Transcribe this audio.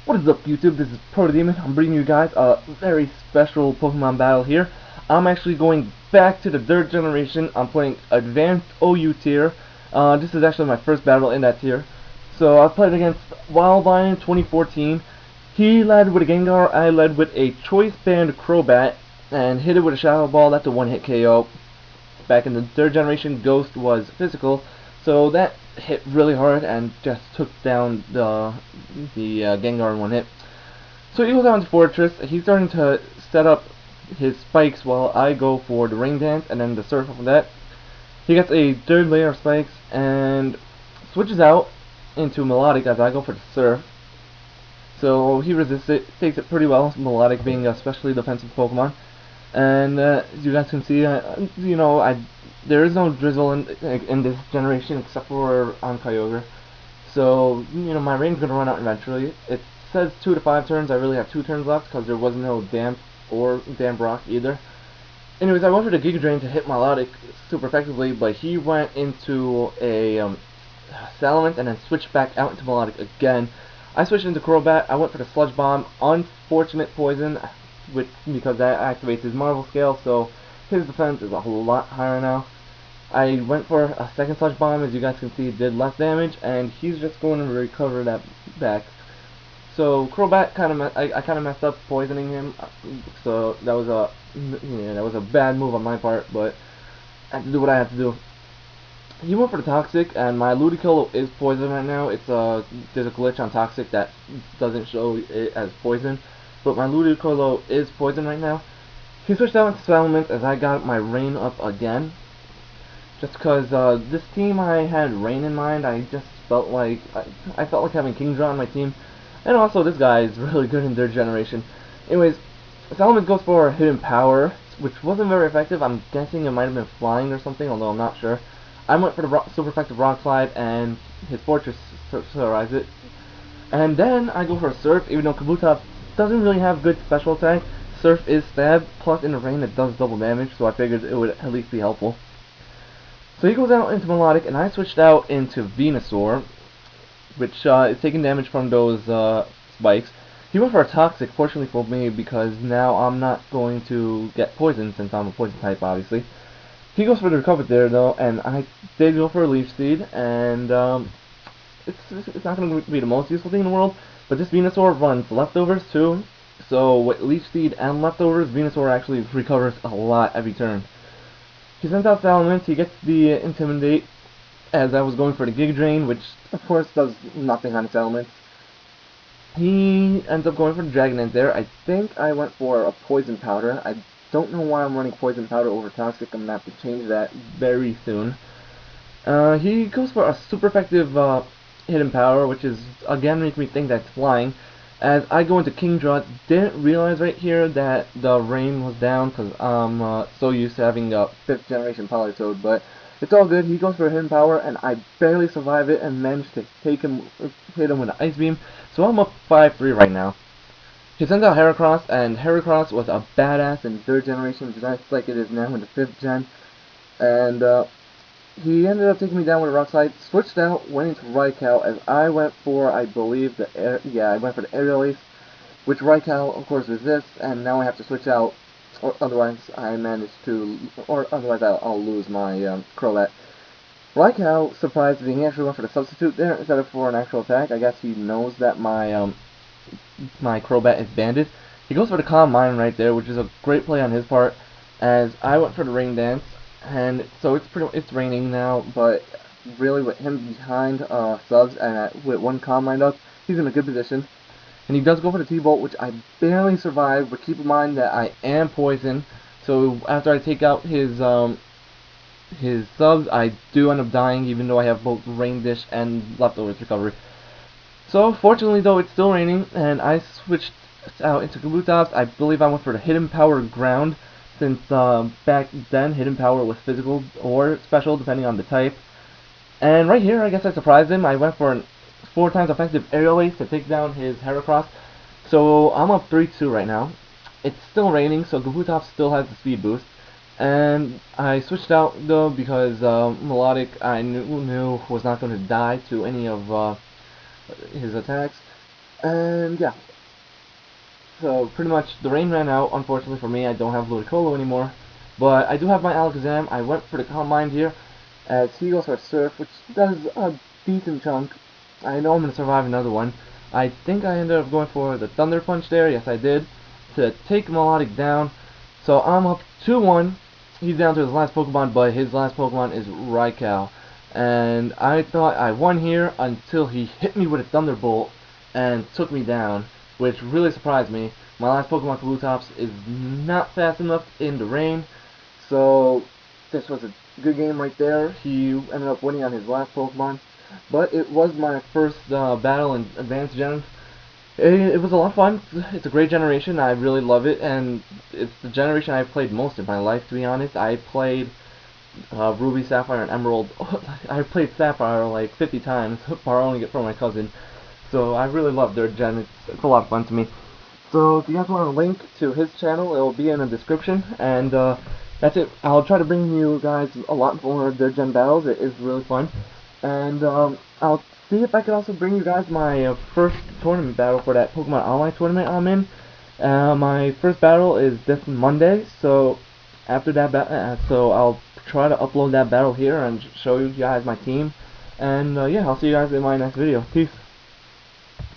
What is up, YouTube? This is ProtoDemn. I'm bringing you guys a very special Pokemon battle here. I'm actually going back to the 3rd generation. I'm playing Advanced OU tier. This is actually my first battle in that tier. So I played against WildLion2014. He led with a Gengar, I led with a Choice Band Crobat, and hit it with a Shadow Ball. That's a one-hit KO. Back in the 3rd generation, Ghost was physical, so that hit really hard and just took down the Gengar in one hit. So he goes down to Fortress. He's starting to set up his spikes while I go for the Ring Dance and then the Surf from that. He gets a 3rd layer of spikes and switches out into Melodic as I go for the Surf. So he resists it, takes it pretty well, Melodic being a especially defensive Pokemon. And as you guys can see, there is no Drizzle in this generation except for on Kyogre. So, my range is going to run out eventually. It says 2 to 5 turns. I really have 2 turns left because there was no Damp or Damp Rock either. Anyways, I went for the Giga Drain to hit Melodic super effectively, but he went into a Salamence and then switched back out into Melodic again. I switched into Crobat. I went for the Sludge Bomb. Unfortunate poison, because that activates his Marvel Scale, so his defense is a whole lot higher now. I went for a 2nd Sludge Bomb. As you guys can see, did less damage, and he's just going to recover that back. So Crobat I kind of messed up poisoning him, so that was a bad move on my part, but I had to do what I had to do. He went for the Toxic, and my Ludicolo is poison right now. There's a glitch on Toxic that doesn't show it as poison, but my Ludicolo is poison right now. He switched out into Salamence as I got my Rain up again. Just because this team I had Rain in mind, I just felt like I felt like having Kingdra on my team, and also this guy is really good in 3rd generation. Anyways, Salamence goes for a Hidden Power, which wasn't very effective. I'm guessing it might have been flying or something, although I'm not sure. I went for the super effective Rock Slide, and his Fortress survives it. And then I go for a Surf, even though Kabutops doesn't really have good special attack. Surf is Stab, plus in the rain it does double damage, so I figured it would at least be helpful. So he goes out into Melodic, and I switched out into Venusaur, which is taking damage from those spikes. He went for a Toxic, fortunately for me, because now I'm not going to get poisoned, since I'm a poison type, obviously. He goes for the Recover there, though, and I did go for a Leaf Seed, and it's not going to be the most useful thing in the world, but this Venusaur runs Leftovers, too. So with Leaf Seed and Leftovers, Venusaur actually recovers a lot every turn. He sends out Salamence. He gets the Intimidate as I was going for the Giga Drain, which of course does nothing on Salamence. He ends up going for the Dragon Dance there. I think I went for a Poison Powder. I don't know why I'm running Poison Powder over Toxic. I'm going to have to change that very soon. He goes for a super effective Hidden Power, which is again making me think that's flying. As I go into Kingdra, didn't realize right here that the rain was down because I'm so used to having a 5th generation Politoed, but it's all good. He goes for a Hidden Power, and I barely survive it and managed to hit him with an Ice Beam, so I'm up 5-3 right now. He sends out Heracross, and Heracross was a badass in 3rd generation, just like it is now in the 5th gen, and he ended up taking me down with a Rock Slide, switched out, went into Raikou, as I went for, I believe, I went for the Aerial Ace, which Raikou, of course, resists, and now I have to switch out, or otherwise I'll lose my Crobat. Raikou surprised me. He actually went for the Substitute there instead of for an actual attack. I guess he knows that my Crobat is banded. He goes for the Calm Mind right there, which is a great play on his part, as I went for the Ring Dance. And so it's raining now, but really with him behind subs and with one Calm Mind up, he's in a good position. And he does go for the T-Bolt, which I barely survived, but keep in mind that I am poisoned. So after I take out his subs, I do end up dying, even though I have both Rain Dish and Leftovers recovery. So fortunately though, it's still raining, and I switched out into Kabutops. I believe I went for the Hidden Power Ground, since back then Hidden Power was physical or special depending on the type. And right here I guess I surprised him. I went for an 4 times effective Aerial Ace to take down his Heracross. So I'm up 3-2 right now. It's still raining, so Kabutops still has the speed boost. And I switched out though because Melodic I knew was not going to die to any of his attacks. And yeah, so pretty much the rain ran out. Unfortunately for me, I don't have Ludicolo anymore, but I do have my Alakazam. I went for the Combine here as he goes for Surf, which does a decent chunk. I know I'm going to survive another one. I think I ended up going for the Thunder Punch there. Yes, I did, to take Melodic down. So I'm up 2-1. He's down to his last Pokemon, but his last Pokemon is Raikou. And I thought I won here until he hit me with a Thunderbolt and took me down, which really surprised me. My last Pokemon, Kabutops, is not fast enough in the rain, so this was a good game right there. He ended up winning on his last Pokemon, but it was my first battle in Advanced Gen. It was a lot of fun. It's a great generation. I really love it, and it's the generation I've played most in my life, to be honest. I played Ruby, Sapphire, and Emerald. I played Sapphire like 50 times, borrowing it from my cousin. So I really love their gen. It's a lot of fun to me. So if you guys want a link to his channel, it will be in the description. And that's it. I'll try to bring you guys a lot more of their gen battles. It is really fun. And I'll see if I can also bring you guys my first tournament battle for that Pokemon Online tournament I'm in. My first battle is this Monday, so after that, so I'll try to upload that battle here and show you guys my team. And yeah, I'll see you guys in my next video. Peace.